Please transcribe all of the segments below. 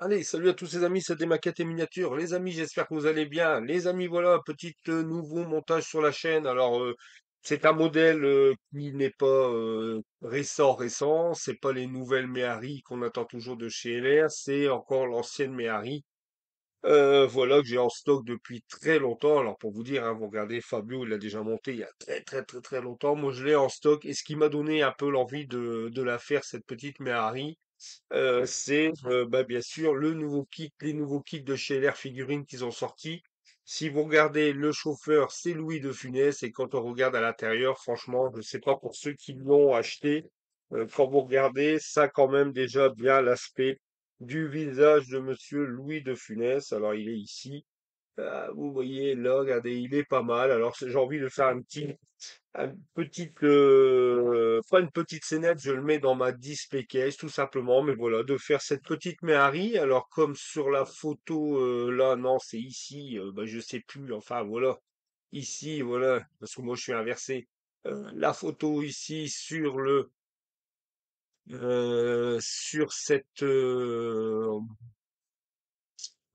Allez, salut à tous les amis, c'était Maquette et Miniature. Les amis, j'espère que vous allez bien. Les amis, voilà, un petit nouveau montage sur la chaîne. Alors, c'est un modèle qui n'est pas récent. C'est pas les nouvelles Méhari qu'on attend toujours de chez LR. C'est encore l'ancienne Méhari. Voilà, que j'ai en stock depuis très longtemps. Alors, pour vous dire, hein, vous regardez, Fabio, il l'a déjà monté il y a très longtemps. Moi, je l'ai en stock. Et ce qui m'a donné un peu l'envie de la faire, cette petite Méhari, c'est bah, bien sûr les nouveaux kits de chez LR Figurines qu'ils ont sortis. Si vous regardez le chauffeur, c'est Louis de Funès, et quand on regarde à l'intérieur, franchement, je sais pas pour ceux qui l'ont acheté, quand vous regardez, ça a quand même déjà bien l'aspect du visage de Monsieur Louis de Funès. Alors il est ici. Vous voyez là, regardez, il est pas mal. Alors j'ai envie de faire pas une petite scénette, je le mets dans ma display case tout simplement, mais voilà, de faire cette petite Méhari. Alors comme sur la photo là, non, c'est ici, bah, je sais plus, enfin voilà, ici, voilà, parce que moi je suis inversé. La photo ici sur cette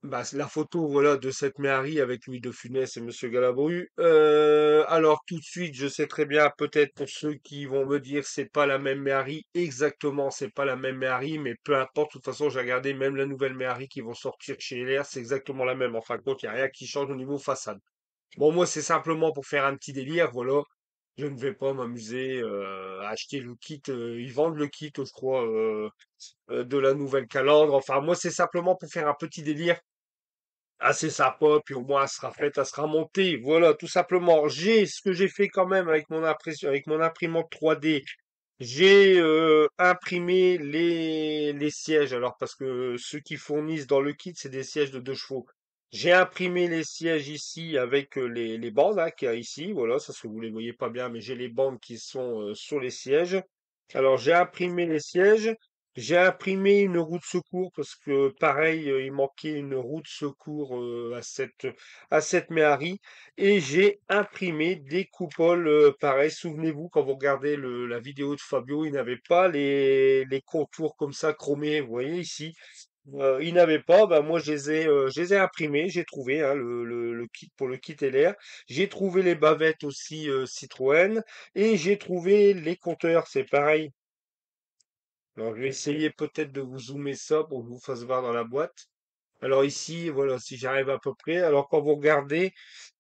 bah, c'est la photo, voilà, de cette Méhari avec Louis de Funès et Monsieur Galabru. Alors tout de suite, je sais très bien, peut-être pour ceux qui vont me dire c'est pas la même Méhari, exactement, c'est pas la même Méhari, mais peu importe. De toute façon, j'ai regardé même la nouvelle Méhari qui vont sortir chez LR, c'est exactement la même. En fin de compte, il n'y a rien qui change au niveau façade. Bon, moi, c'est simplement pour faire un petit délire, voilà. Je ne vais pas m'amuser à acheter le kit. Ils vendent le kit, je crois, de la nouvelle calandre. Enfin, moi, c'est simplement pour faire un petit délire. Ah, c'est sympa, puis au moins elle sera faite, elle sera montée. Voilà, tout simplement. J'ai ce que j'ai fait quand même avec mon impression, avec mon imprimante 3D. J'ai imprimé les sièges. Alors parce que ceux qui fournissent dans le kit, c'est des sièges de 2 chevaux. J'ai imprimé les sièges ici avec les bandes hein, qu'il y a ici. Voilà, ça, que vous les voyez pas bien, mais j'ai les bandes qui sont sur les sièges. Alors j'ai imprimé les sièges. J'ai imprimé une roue de secours parce que pareil, il manquait une roue de secours à cette Méhari. Et j'ai imprimé des coupoles, pareil. Souvenez-vous, quand vous regardez la vidéo de Fabio, il n'avait pas les contours comme ça chromés. Vous voyez ici, il n'avait pas. Bah, moi, je les ai imprimés. J'ai trouvé hein, le kit pour le kit LR. J'ai trouvé les bavettes aussi Citroën. Et j'ai trouvé les compteurs. C'est pareil. Alors, je vais essayer peut-être de vous zoomer ça pour que vous fasse voir dans la boîte. Alors ici, voilà, si j'arrive à peu près. Alors, quand vous regardez,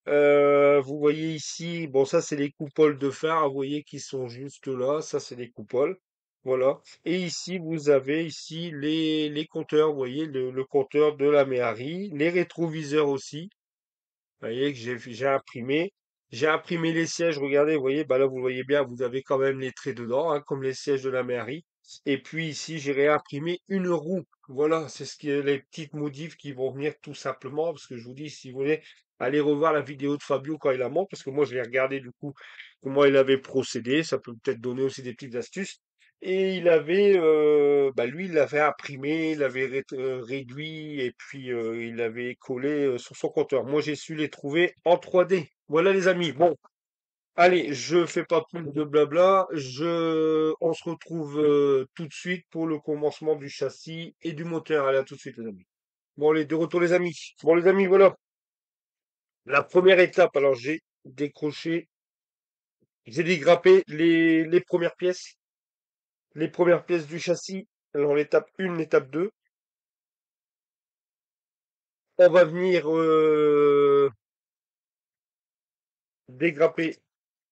vous voyez ici, bon ça c'est les coupoles de phare, vous voyez qui sont juste là, ça c'est les coupoles, voilà. Et ici vous avez ici les compteurs, vous voyez le compteur de la Méhari, les rétroviseurs aussi, vous voyez que j'ai imprimé. J'ai imprimé les sièges, regardez, vous voyez, bah là vous le voyez bien, vous avez quand même les traits dedans, hein, comme les sièges de la mairie. Et puis ici, j'ai réimprimé une roue. Voilà, c'est ce qui est les petites modifs qui vont venir tout simplement, parce que je vous dis, si vous voulez, allez revoir la vidéo de Fabio quand il la monte, parce que moi je vais regarder du coup comment il avait procédé, ça peut peut-être donner aussi des petites astuces. Et il avait, bah lui, il l'avait imprimé, il l'avait réduit et puis il l'avait collé sur son compteur. Moi, j'ai su les trouver en 3D. Voilà, les amis. Bon, allez, je fais pas plus de blabla. On se retrouve tout de suite pour le commencement du châssis et du moteur. Allez, à tout de suite, les amis. Bon, les de retour, les amis. Bon, les amis, voilà. La première étape. Alors, j'ai dégrappé les premières pièces. Les premières pièces du châssis. Alors, l'étape 1, l'étape 2. On va venir dégrapper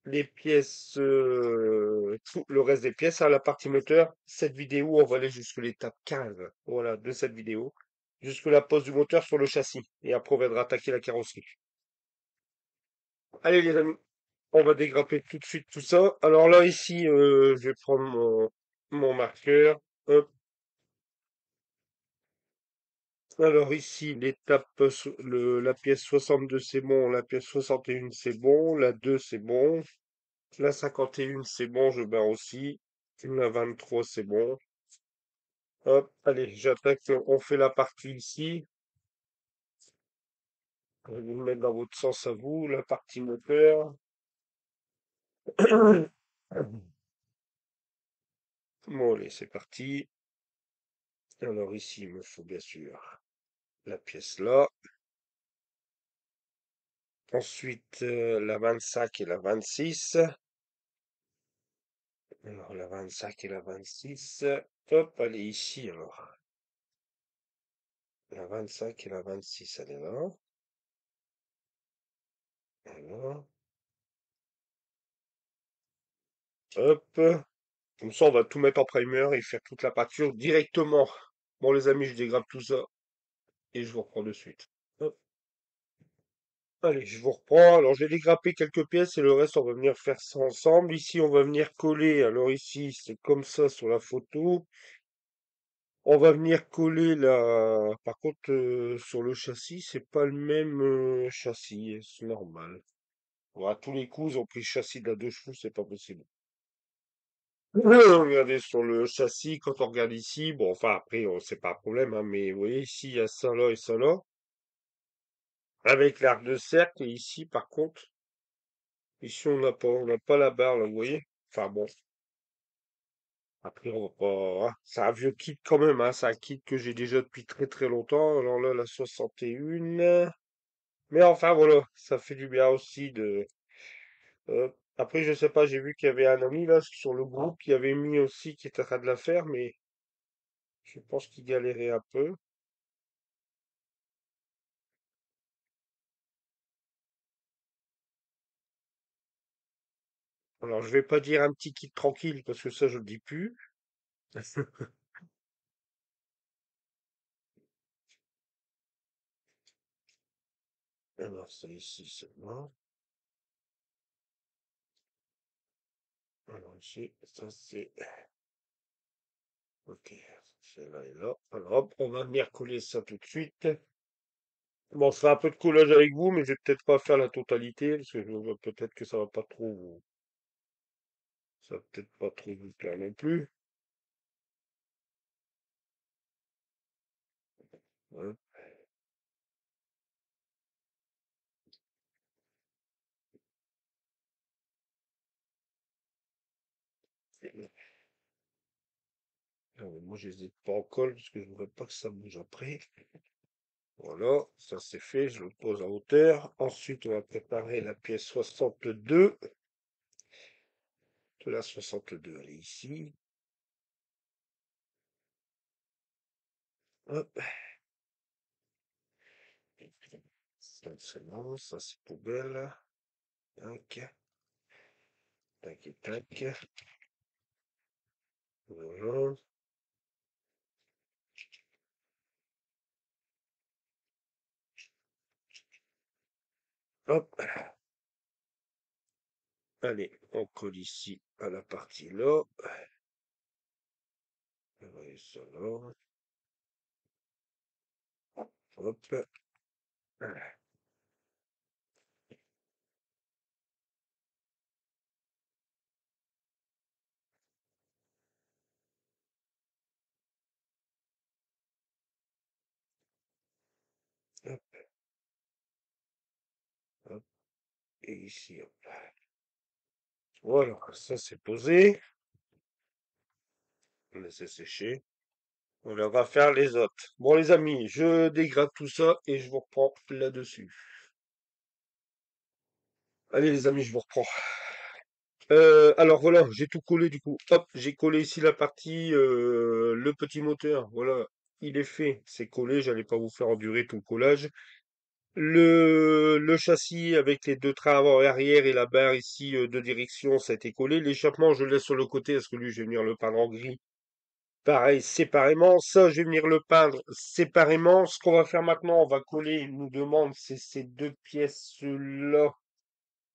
les pièces, tout le reste des pièces, à la partie moteur. Cette vidéo, on va aller jusqu'à l'étape 15, voilà, de cette vidéo, jusqu'à la pose du moteur sur le châssis. Et après, on viendra attaquer la carrosserie. Allez, les amis, on va dégrapper tout de suite tout ça. Alors là, ici, je vais prendre mon marqueur. Hop. Alors ici, la pièce 62, c'est bon. La pièce 61, c'est bon. La 2, c'est bon. La 51, c'est bon, je barre aussi. La 23, c'est bon. Hop, allez, j'attaque. On fait la partie ici. Je vais vous le mettre dans votre sens à vous, la partie moteur. Bon, allez, c'est parti. Alors ici, il me faut bien sûr la pièce là. Ensuite, la 25 et la 26. Alors, la 25 et la 26. Hop, elle est ici alors. La 25 et la 26, elle est là. Voilà. Hop. Comme ça, on va tout mettre en primer et faire toute la peinture directement. Bon, les amis, je dégrade tout ça et je vous reprends de suite. Hop. Allez, je vous reprends. Alors, j'ai dégrappé quelques pièces et le reste, on va venir faire ça ensemble. Ici, on va venir coller. Alors ici, c'est comme ça sur la photo. On va venir coller là. Par contre, sur le châssis, c'est pas le même châssis. C'est normal. Bon, à tous les coups, ils ont pris le châssis de la 2 chevaux, c'est pas possible. Regardez sur le châssis, quand on regarde ici, bon, enfin après, c'est pas un problème, hein, mais vous voyez, ici, il y a ça là et ça là, avec l'arc de cercle, et ici, par contre, ici, on n'a pas la barre, là, vous voyez? Enfin bon, après, on va pas, hein, c'est un vieux kit quand même, hein, c'est un kit que j'ai déjà depuis très très longtemps, alors là, la 61, mais enfin, voilà, ça fait du bien aussi après, je sais pas, j'ai vu qu'il y avait un ami, là, sur le groupe, qui avait mis aussi, qui était en train de la faire, mais je pense qu'il galérait un peu. Alors, je vais pas dire un petit kit tranquille parce que ça, je le dis plus. Alors, ça ici, c'est bon. Alors, ici, ça c'est. Ok, c'est là et là. Alors, hop, on va venir coller ça tout de suite. Bon, on fera un peu de collage avec vous, mais je vais peut-être pas faire la totalité parce que peut-être que ça va pas trop ça va peut-être pas trop vous plaire non plus. Hein. Moi, j'hésite pas en colle parce que je voudrais pas que ça bouge après. Voilà, ça c'est fait, je le pose en hauteur. Ensuite, on va préparer la pièce 62. De la 62, elle est ici. Hop, ça c'est bon, ça c'est poubelle. Tac, tac et tac. Voilà. Hop, allez, on colle ici à la partie là. Et ça là. Hop, hop, hop, et ici, hop. Voilà, ça c'est posé. On laisse sécher. On va faire les autres. Bon les amis, je dégrade tout ça et je vous reprends là-dessus. Allez les amis, je vous reprends. Alors voilà, j'ai tout collé du coup. Hop, j'ai collé ici la partie, le petit moteur. Voilà, il est fait, c'est collé. J'allais pas vous faire endurer tout le collage. Le châssis avec les deux trains avant et arrière et la barre ici de direction, ça a été collé. L'échappement, je le laisse sur le côté parce que lui, je vais venir le peindre en gris. Pareil, séparément. Ça, je vais venir le peindre séparément. Ce qu'on va faire maintenant, on va coller. Il nous demande c'est ces deux pièces-là.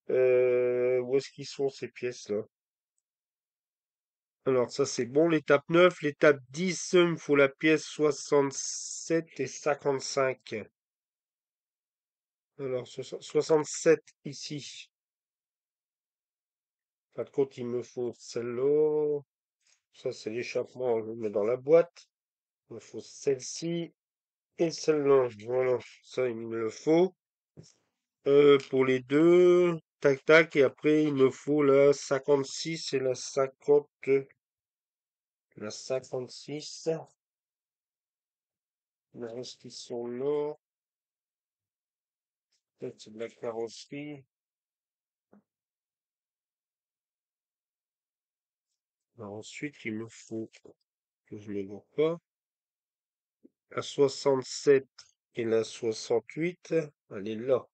Où est-ce qu'ils sont ces pièces-là? Alors ça c'est bon, l'étape 9, l'étape 10, il me faut la pièce 67 et 55. Alors 67 ici. Pas de compte, il me faut celle-là. Ça c'est l'échappement, je le mets dans la boîte. Il me faut celle-ci et celle-là. Voilà, ça il me le faut. Pour les deux, tac tac, et après il me faut la 56 et la 50. La 56. Le reste, ils sont là. Peut-être c'est de la carrosserie. Alors ensuite, il me faut que je ne vois pas. La 67 et la 68. Elle est là.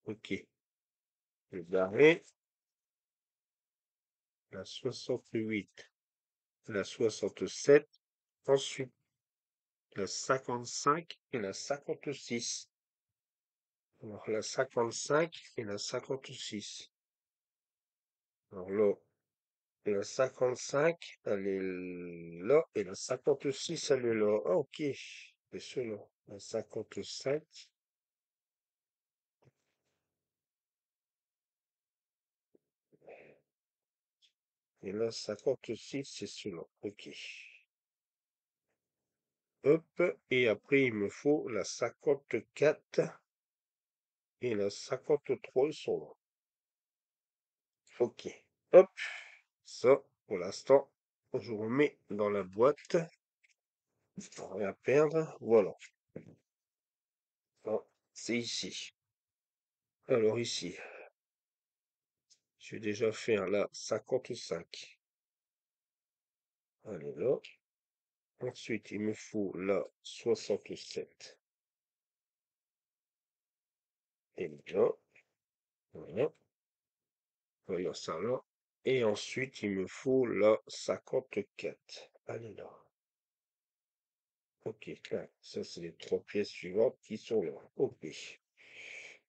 Ok. Le barré. La 68. La 67. Ensuite, la 55 et la 56. Alors, la 55 et la 56. Alors là, la 55, elle est là, et la 56, elle est là. Ah, ok. C'est cela. La 55, et la 56, c'est cela. Ok. Hop. Et après, il me faut la 54 et la 53, ils sont là. Ok. Hop. Ça, pour l'instant, je remets dans la boîte. Pour rien perdre. Voilà. Ah, c'est ici. Alors ici, j'ai déjà fait un là 55. Allez là. Ensuite, il me faut la 67. Et là. Voilà. Voilà ça là. Et ensuite, il me faut la 54. Allez là. Ok, là. Ça, c'est les trois pièces suivantes qui sont là. Ok.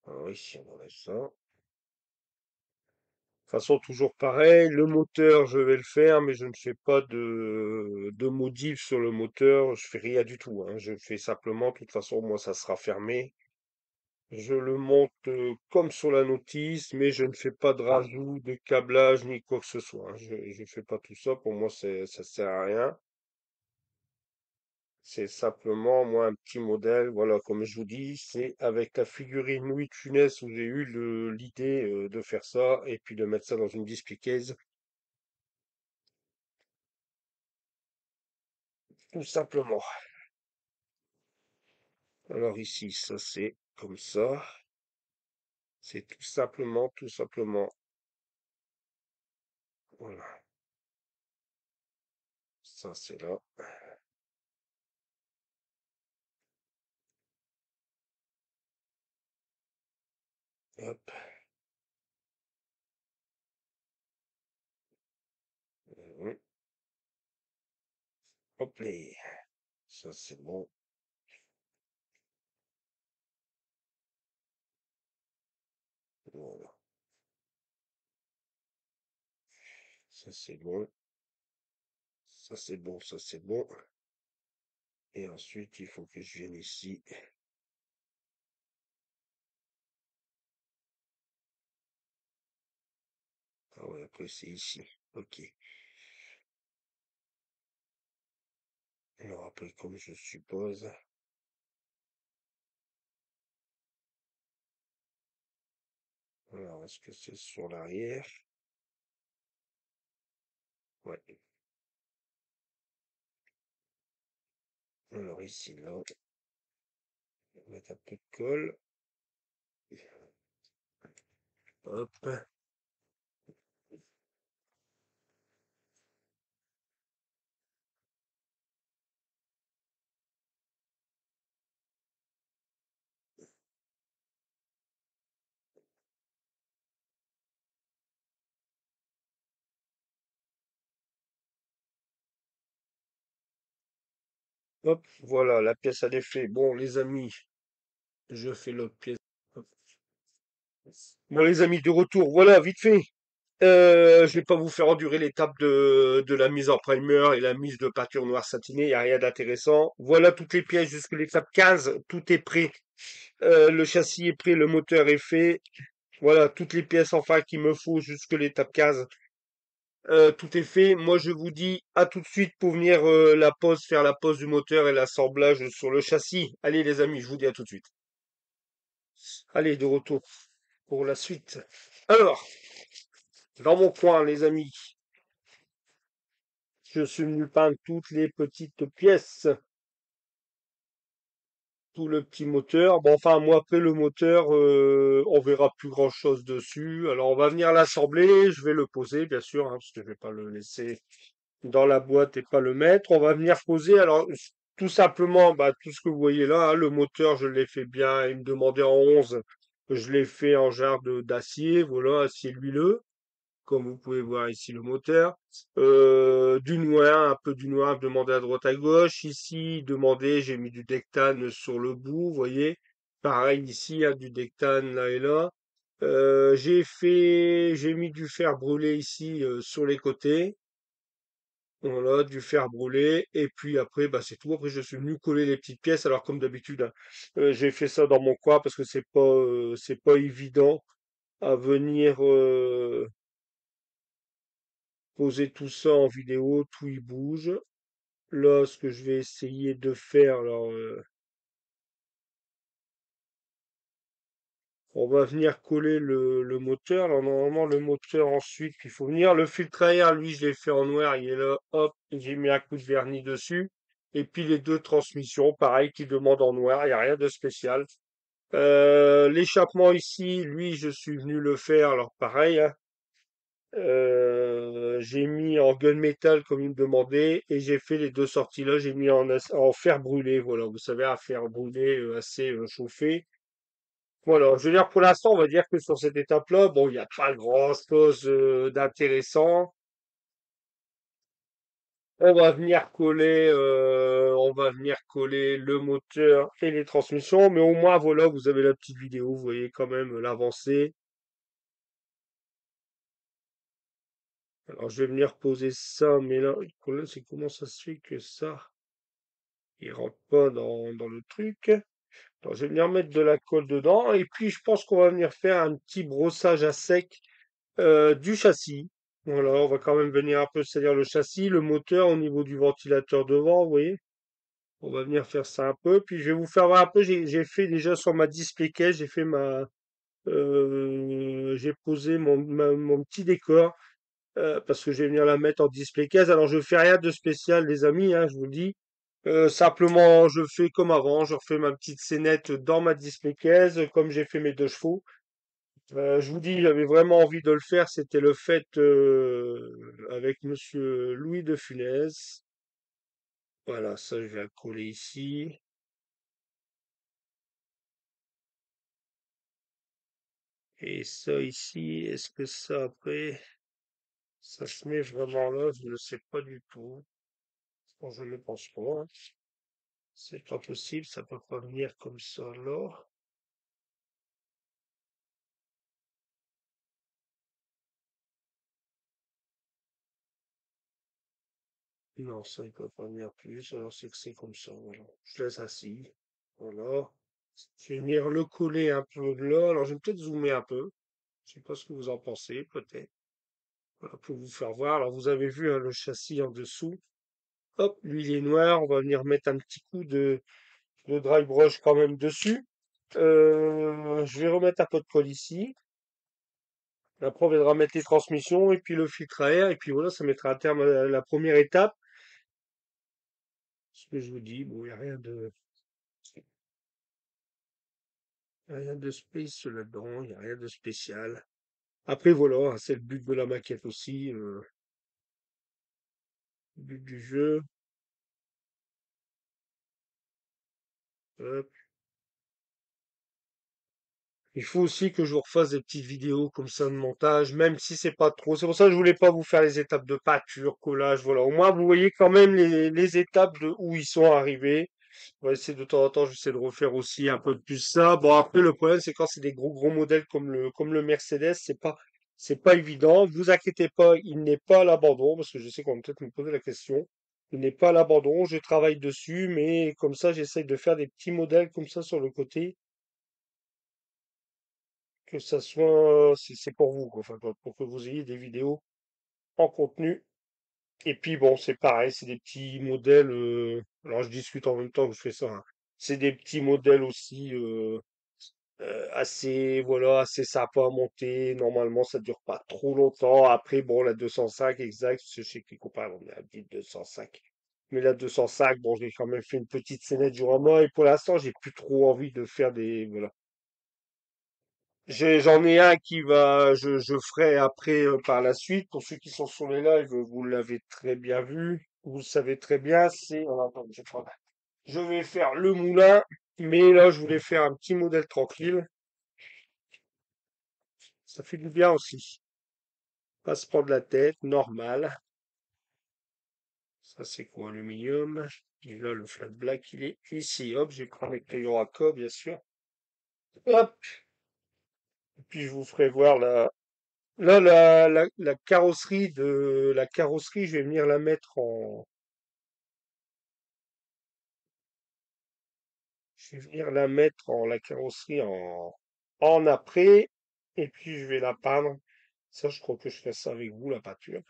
Alors ici, on enlève ça. De toute façon, toujours pareil, le moteur, je vais le faire, mais je ne fais pas de modif sur le moteur, je fais rien du tout, hein. Je fais simplement, de toute façon, moi, ça sera fermé. Je le monte comme sur la notice, mais je ne fais pas de rajout, de câblage, ni quoi que ce soit, hein. Je fais pas tout ça, pour moi, ça sert à rien. C'est simplement, moi, un petit modèle, voilà, comme je vous dis, c'est avec la figurine Louis de Funès où j'ai eu l'idée de faire ça, et puis de mettre ça dans une display case. Tout simplement. Alors ici, ça c'est comme ça. C'est tout simplement. Voilà. Ça c'est là. Hop. Mhm. Hop les. Ça c'est bon. Voilà. Ça c'est bon. Ça c'est bon. Ça c'est bon. Et ensuite, il faut que je vienne ici. Ah ouais, après c'est ici. Ok. Alors après, comme je suppose. Alors, est-ce que c'est sur l'arrière? Ouais. Alors ici, là, on va mettre un peu de colle. Hop. Hop. Voilà, la pièce elle est faite. Bon, les amis, je fais l'autre pièce. Hop. Bon, les amis, de retour. Voilà, vite fait. Je vais pas vous faire endurer l'étape de la mise en primer et la mise de peinture noire satinée. Il n'y a rien d'intéressant. Voilà toutes les pièces jusqu'à l'étape 15. Tout est prêt. Le châssis est prêt. Le moteur est fait. Voilà toutes les pièces enfin qu'il me faut jusqu'à l'étape 15. Tout est fait. Moi, je vous dis à tout de suite pour venir faire la pose du moteur et l'assemblage sur le châssis. Allez, les amis, je vous dis à tout de suite. Allez, de retour pour la suite. Alors, dans mon coin, les amis, je suis venu peindre toutes les petites pièces. tout le petit moteur. Bon, enfin, moi, après le moteur, on verra plus grand-chose dessus. Alors, on va venir l'assembler. Je vais le poser, bien sûr, hein, parce que je vais pas le laisser dans la boîte et pas le mettre. On va venir poser. Alors, tout simplement, bah, tout ce que vous voyez là, hein, le moteur, je l'ai fait bien. Il me demandait en 11. Je l'ai fait en jarre d'acier, voilà, acier huileux comme vous pouvez voir ici le moteur. Du noir, un peu du noir, demandé à droite à gauche. Ici, demandé, j'ai mis du dectane sur le bout, vous voyez. Pareil ici, il y a du dectane là et là. J'ai mis du fer brûlé ici sur les côtés. Voilà, du fer brûlé. Et puis après, bah c'est tout. Après, je suis venu coller les petites pièces. Alors comme d'habitude, hein, j'ai fait ça dans mon coin parce que c'est pas évident à venir poser tout ça en vidéo, tout y bouge. Là, ce que je vais essayer de faire, alors, on va venir coller le moteur. Alors, normalement, le moteur, ensuite, il faut venir. Le filtre à air, lui, je l'ai fait en noir. Il est là, hop, j'ai mis un coup de vernis dessus. Et puis, les deux transmissions, pareil, qui demandent en noir. Il n'y a rien de spécial. L'échappement ici, lui, je suis venu le faire. Alors, pareil, hein, j'ai mis en gunmetal comme il me demandait et j'ai fait les deux sorties là, j'ai mis en fer brûlé, voilà, vous savez, un fer brûlé assez chauffé. Voilà, je veux dire pour l'instant, on va dire que sur cette étape-là, bon, il n'y a pas grand-chose d'intéressant. On va venir coller le moteur et les transmissions, mais au moins voilà, vous avez la petite vidéo, vous voyez quand même l'avancée. Alors je vais venir poser ça, mais là, le problème c'est comment ça se fait que ça. Il rentre pas dans le truc. Alors, je vais venir mettre de la colle dedans. Et puis, je pense qu'on va venir faire un petit brossage à sec du châssis. Voilà, on va quand même venir un peu salir le châssis, le moteur au niveau du ventilateur devant, vous voyez. On va venir faire ça un peu. Puis, je vais vous faire voir un peu. J'ai fait déjà sur ma display case, j'ai posé mon petit décor parce que je vais venir la mettre en display case. Alors, je fais rien de spécial, les amis, hein, je vous le dis. Simplement, je fais comme avant, je refais ma petite scénette dans ma display case, comme j'ai fait mes deux chevaux. Je vous dis, j'avais vraiment envie de le faire, c'était le fait avec Monsieur Louis de Funès. Voilà, ça je vais le coller ici. Et ça ici, est-ce que ça après, ça se met vraiment là? Je ne sais pas du tout. Bon, je ne pense pas, hein. C'est pas possible, ça peut pas venir comme ça là. Non, ça il peut pas venir plus, alors c'est que c'est comme ça, voilà. Je laisse assis. Voilà. Je vais venir le coller un peu là. Alors, je vais peut-être zoomer un peu. Je sais pas ce que vous en pensez, peut-être. Voilà, pour vous faire voir. Alors, vous avez vu hein, le châssis en dessous. Hop, lui, il est noir. On va venir mettre un petit coup de dry brush quand même dessus. Je vais remettre un peu de colle ici. Après, on viendra mettre les transmissions et puis le filtre à air. Et puis voilà, ça mettra à terme la première étape. Ce que je vous dis, bon, il n'y a rien de space là-dedans. Il n'y a rien de spécial. Après, voilà, hein, c'est le but de la maquette aussi. Le but du jeu. Hop. Il faut aussi que je vous refasse des petites vidéos comme ça de montage, même si c'est pas trop. C'est pour ça que je voulais pas vous faire les étapes de pâture, collage, voilà. Au moins, vous voyez quand même les étapes de où ils sont arrivés. On va essayer de temps en temps, j'essaie de refaire aussi un peu plus ça. Bon, après, le problème, c'est quand c'est des gros modèles comme le Mercedes, c'est pas évident. Vous inquiétez pas, il n'est pas à l'abandon, parce que je sais qu'on va peut-être me poser la question. Il n'est pas à l'abandon, je travaille dessus, mais comme ça, j'essaie de faire des petits modèles comme ça sur le côté que ça soit, c'est pour vous, quoi, enfin, pour que vous ayez des vidéos en contenu. Et puis bon, c'est pareil, c'est des petits modèles. Alors je discute en même temps que je fais ça, hein. C'est des petits modèles aussi assez, voilà, assez sympa à monter. Normalement, ça dure pas trop longtemps. Après, bon, la 205 exact, je sais que les copains on a dit 205. Mais la 205, bon, j'ai quand même fait une petite scénette du roman et pour l'instant, j'ai plus trop envie de faire des, voilà. J'en ai un qui va, je ferai après par la suite. Pour ceux qui sont sur les lives, vous l'avez très bien vu. Vous le savez très bien. Alors, attendez, je vais faire le moulin, mais là, je voulais faire un petit modèle tranquille. Ça fait du bien aussi. Pas se prendre la tête, normal. Ça, c'est quoi, aluminium? Et là, le flat black, il est ici. Hop, j'ai pris mes crayons à colle, bien sûr. Hop, et puis je vous ferai voir la carrosserie la carrosserie, je vais venir la mettre je vais venir la mettre la carrosserie en après, et puis je vais la peindre. Ça, je crois que je fais ça avec vous, la peinture.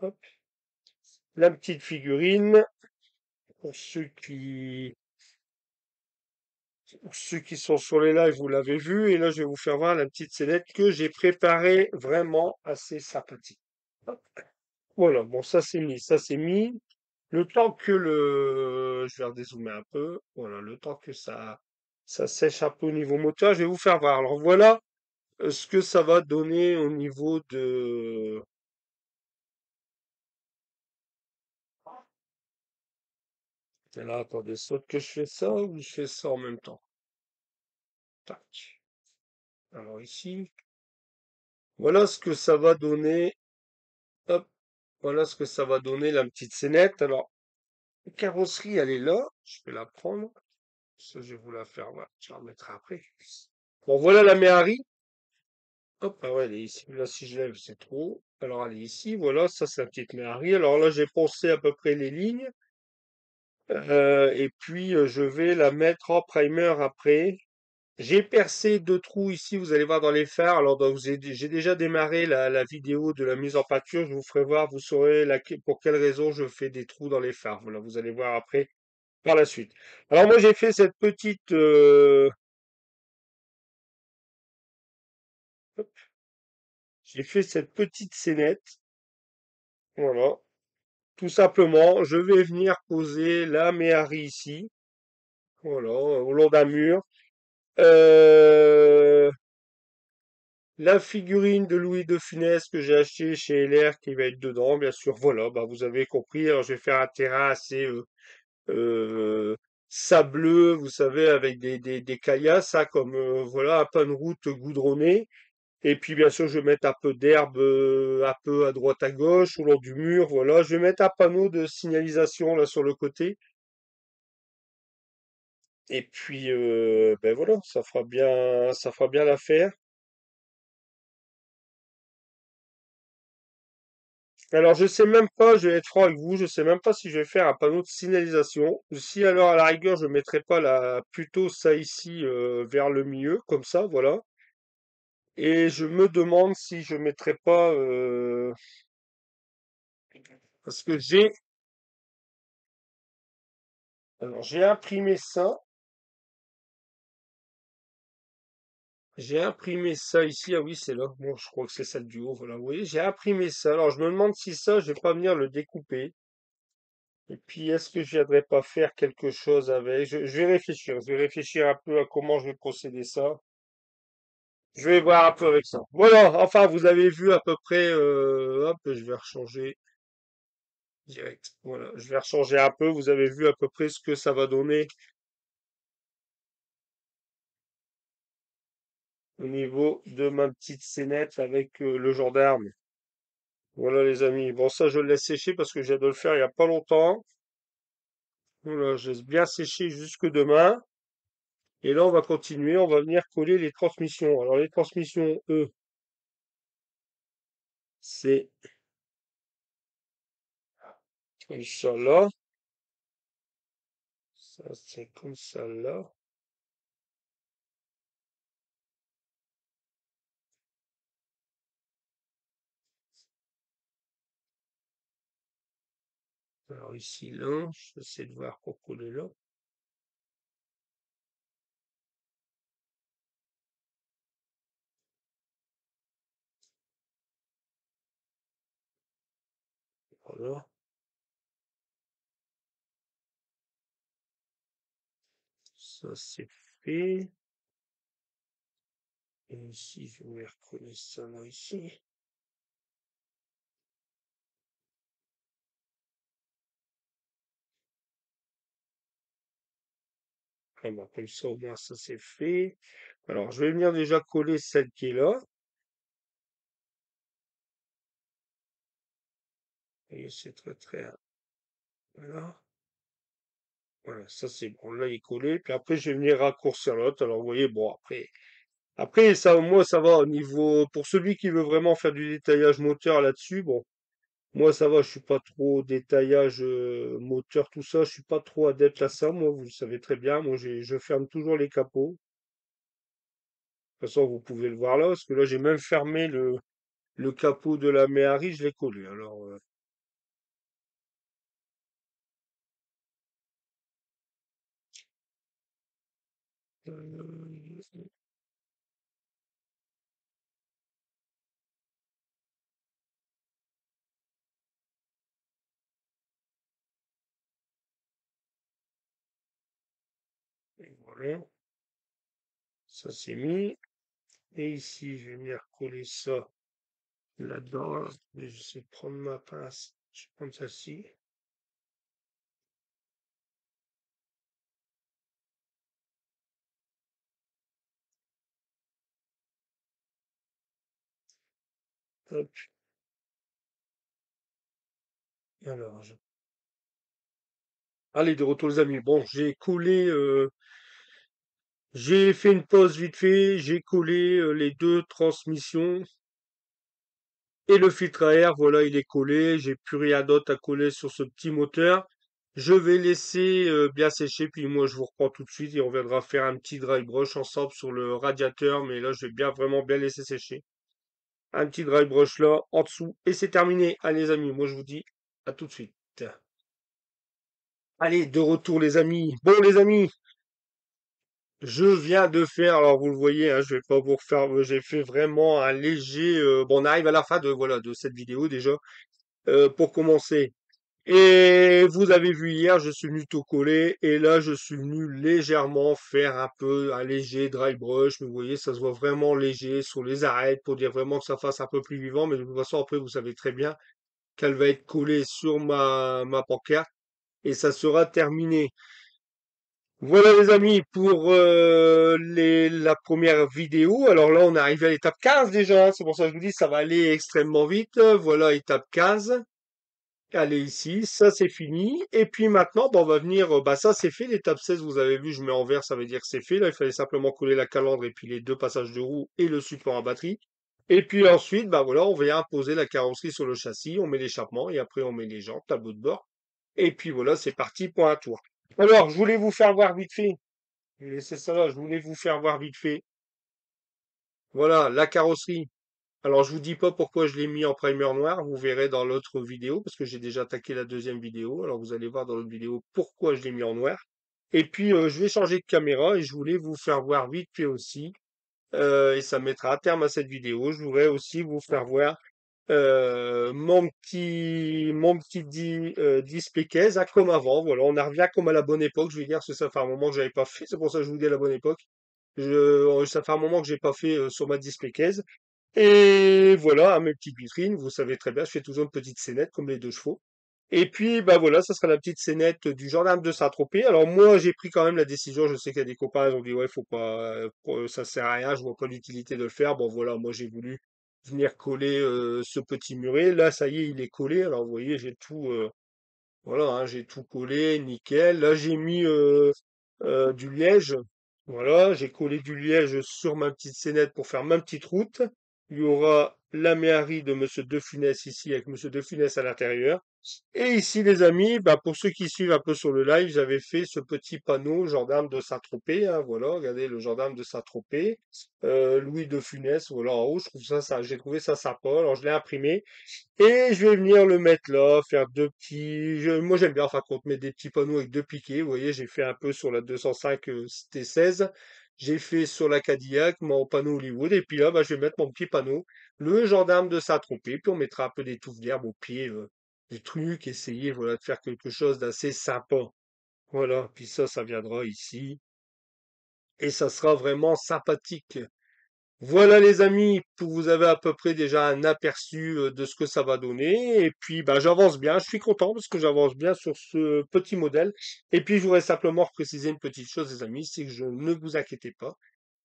Hop. La petite figurine, pour ceux qui sont sur les lives, vous l'avez vu, et là, je vais vous faire voir la petite scénette que j'ai préparée, vraiment assez sympathique. Hop. Voilà, bon, ça c'est mis, ça c'est mis. Le temps que je vais redézoomer un peu. Voilà, le temps que ça sèche un peu au niveau moteur, je vais vous faire voir. Alors voilà ce que ça va donner au niveau de. Alors attendez, saute que je fais ça ou je fais ça en même temps. Tac. Alors ici, voilà ce que ça va donner. Hop, voilà ce que ça va donner la petite scénette. Alors, la carrosserie, elle est là. Je vais la prendre. Ça, je vais vous la faire. Voilà, je la remettrai après. Bon, voilà la Méhari. Hop, ah ouais, elle est ici. Là, si je lève, c'est trop. Alors, elle est ici. Voilà, ça, c'est la petite Méhari. Alors là, j'ai poncé à peu près les lignes. Et puis, je vais la mettre en primer après. J'ai percé deux trous ici, vous allez voir dans les phares. Alors, j'ai déjà démarré la vidéo de la mise en pâture. Je vous ferai voir, vous saurez pour quelle raison je fais des trous dans les phares. Voilà, vous allez voir après par la suite. Alors, moi, j'ai fait cette petite, hop, j'ai fait cette petite scénette. Voilà. Tout simplement, je vais venir poser la méhari ici, voilà, au long d'un mur. Euh, la figurine de Louis de Funès que j'ai acheté chez LR qui va être dedans, bien sûr. Voilà, bah vous avez compris. Alors je vais faire un terrain assez euh, sableux, vous savez, avec des caillasses, ça, comme voilà, un peu de route goudronnée. Et puis bien sûr, je vais mettre un peu d'herbe un peu à droite à gauche, au long du mur. Voilà, je vais mettre un panneau de signalisation là sur le côté. Et puis, ben voilà, ça fera bien l'affaire. Alors, je sais même pas, je vais être franc avec vous, je sais même pas si je vais faire un panneau de signalisation. Ou si alors, à la rigueur, je mettrai pas plutôt ça ici, vers le milieu, comme ça, voilà. Et je me demande si je mettrai pas, parce que alors, j'ai imprimé ça ici. Ah oui, c'est là. Bon, je crois que c'est celle du haut, voilà. Vous voyez, j'ai imprimé ça. Alors, je me demande si ça, je vais pas venir le découper. Et puis, est-ce que je viendrais pas faire quelque chose avec? Je vais réfléchir. Je vais réfléchir un peu à comment je vais procéder ça. Je vais voir un peu avec ça. Voilà. Enfin, vous avez vu à peu près. Hop, je vais rechanger direct. Voilà. Je vais rechanger un peu. Vous avez vu à peu près ce que ça va donner au niveau de ma petite scénette avec le gendarme. Voilà, les amis. Bon, ça, je le laisse sécher parce que j'ai de le faire il y a pas longtemps. Voilà, je laisse bien sécher jusque demain. Et là, on va continuer. On va venir coller les transmissions. Alors, les transmissions, eux, c'est comme ça là. Ça, c'est comme ça là. Alors ici, là, j'essaie de voir pour coller là. Voilà. Ça, c'est fait. Et ici, je vais recoller ça là, ici. Ah bah, comme ça, au moins, ça, c'est fait. Alors, je vais venir déjà coller celle qui est là. Et c'est très, très... Voilà. Voilà, ça, c'est bon. Là, il est collé. Puis après, je vais venir raccourcir l'autre. Alors, vous voyez, bon, après, ça, moi, ça va au niveau, pour celui qui veut vraiment faire du détaillage moteur là-dessus, bon, moi, ça va, je suis pas trop détaillage moteur, tout ça, je suis pas trop adepte à ça, moi, vous le savez très bien, moi, je ferme toujours les capots. De toute façon, vous pouvez le voir là, parce que là, j'ai même fermé le capot de la Méhari, je l'ai collé. Alors, euh, voilà, ça c'est mis. Et ici, je vais venir coller ça là-dedans. Là. Je vais essayer de prendre ma pince. Je vais prendre celle-ci. Hop. Alors, allez, de retour les amis. Bon, j'ai collé, j'ai fait une pause vite fait, j'ai collé les deux transmissions et le filtre à air, voilà, il est collé. J'ai plus rien d'autre à coller sur ce petit moteur. Je vais laisser bien sécher, puis moi je vous reprends tout de suite et on viendra faire un petit dry brush ensemble sur le radiateur, mais là je vais bien vraiment bien laisser sécher. Un petit dry brush là, en dessous, et c'est terminé. Allez les amis, moi je vous dis à tout de suite. Allez, de retour les amis. Bon les amis, je viens de faire, alors vous le voyez, hein, je vais pas vous refaire, j'ai fait vraiment un léger, bon on arrive à la fin de, voilà, de cette vidéo déjà, pour commencer. Et vous avez vu hier, je suis venu tout coller, et là je suis venu légèrement faire un peu un léger dry brush, mais vous voyez, ça se voit vraiment léger sur les arêtes pour dire vraiment que ça fasse un peu plus vivant, mais de toute façon après vous savez très bien qu'elle va être collée sur ma pancarte, et ça sera terminé. Voilà les amis pour la première vidéo. Alors là on est arrivé à l'étape 15 déjà, hein. C'est pour ça que je vous dis ça va aller extrêmement vite. Voilà étape 15. Allez ici, ça c'est fini. Et puis maintenant on va venir, bah ça c'est fait. L'étape 16 vous avez vu je mets en vert ça veut dire que c'est fait. Là il fallait simplement coller la calandre et puis les deux passages de roue et le support à batterie. Et puis ensuite bah voilà on vient poser la carrosserie sur le châssis, on met l'échappement et après on met les jantes, tableau de bord. Et puis voilà c'est parti pour un tour. Alors je voulais vous faire voir vite fait. Et c'est ça, là, je voulais vous faire voir vite fait. Voilà, la carrosserie. Alors, je vous dis pas pourquoi je l'ai mis en primer noir, vous verrez dans l'autre vidéo, parce que j'ai déjà attaqué la deuxième vidéo. Alors, vous allez voir dans l'autre vidéo pourquoi je l'ai mis en noir. Et puis, je vais changer de caméra et je voulais vous faire voir vite fait aussi. Et ça mettra à terme à cette vidéo. Je voudrais aussi vous faire voir mon petit display case, hein, comme avant. Voilà, on en revient comme à la bonne époque, je vais dire, parce que ça fait un moment que j'avais pas fait. C'est pour ça que je vous dis à la bonne époque. Ça fait un moment que j'ai pas fait sur ma display case. Et voilà, hein, mes petites vitrines, vous savez très bien, je fais toujours une petite scénette comme les deux chevaux. Et puis, bah voilà, ça sera la petite scénette du gendarme de Saint-Tropez. Alors moi, j'ai pris quand même la décision. Je sais qu'il y a des copains, ils ont dit ouais, faut pas, ça sert à rien. Je vois pas l'utilité de le faire. Bon voilà, moi j'ai voulu venir coller ce petit muret. Là, ça y est, il est collé. Alors vous voyez, j'ai tout, voilà, hein, j'ai tout collé, nickel. Là, j'ai mis du liège. Voilà, j'ai collé du liège sur ma petite scénette pour faire ma petite route. Il y aura la méhari de Monsieur De Funès ici avec Monsieur De Funès à l'intérieur. Et ici, les amis, bah, pour ceux qui suivent un peu sur le live, j'avais fait ce petit panneau gendarme de Saint-Tropez, hein, voilà, regardez le gendarme de Saint-Tropez, Louis de Funès, voilà, en haut, je trouve ça, j'ai trouvé ça sympa, alors je l'ai imprimé. Et je vais venir le mettre là, faire deux petits. Moi j'aime bien, enfin, qu'on mettre des petits panneaux avec deux piquets. Vous voyez, j'ai fait un peu sur la 205 T16. J'ai fait sur la Cadillac mon panneau Hollywood. Et puis là, bah, je vais mettre mon petit panneau, le gendarme de Saint-Tropez. Puis on mettra un peu des touffes d'herbe au pied, des trucs, essayer voilà, de faire quelque chose d'assez sympa. Voilà, puis ça viendra ici. et ça sera vraiment sympathique. Voilà les amis, vous avez à peu près déjà un aperçu de ce que ça va donner. Et puis bah, j'avance bien, je suis content parce que j'avance bien sur ce petit modèle. Et puis je voudrais simplement préciser une petite chose les amis, c'est que je ne vous inquiétez pas,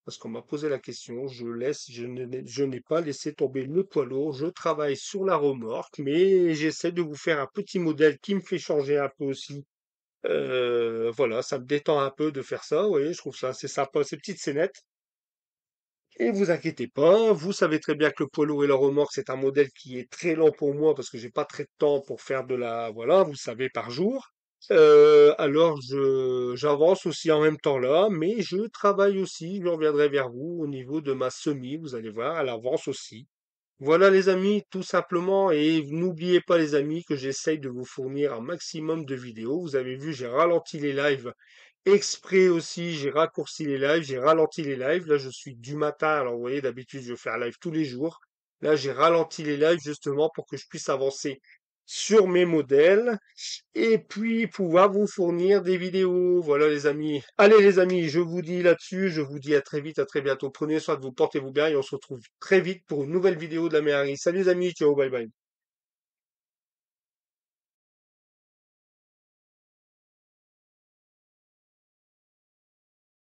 parce qu'on m'a posé la question, je n'ai pas laissé tomber le poids lourd, je travaille sur la remorque, mais j'essaie de vous faire un petit modèle qui me fait changer un peu aussi. Voilà, ça me détend un peu de faire ça, vous voyez, je trouve ça assez sympa, ces petites scénettes. Et vous inquiétez pas, vous savez très bien que le poids lourd et la remorque, c'est un modèle qui est très lent pour moi parce que j'ai pas très de temps pour faire de la, voilà, vous savez, par jour. Alors j'avance aussi en même temps là, mais je travaille aussi, je reviendrai vers vous au niveau de ma semis, vous allez voir, elle avance aussi. Voilà les amis, tout simplement, et n'oubliez pas les amis que j'essaye de vous fournir un maximum de vidéos. Vous avez vu, j'ai ralenti les lives exprès aussi, j'ai raccourci les lives, j'ai ralenti les lives. Là, je suis du matin, alors vous voyez, d'habitude, je fais un live tous les jours. Là, j'ai ralenti les lives justement pour que je puisse avancer sur mes modèles et puis pouvoir vous fournir des vidéos. Voilà les amis. Allez les amis, je vous dis là-dessus, je vous dis à très vite, à très bientôt. Prenez soin de vous, portez-vous bien et on se retrouve très vite pour une nouvelle vidéo de la Méhari. Salut les amis, ciao, bye bye.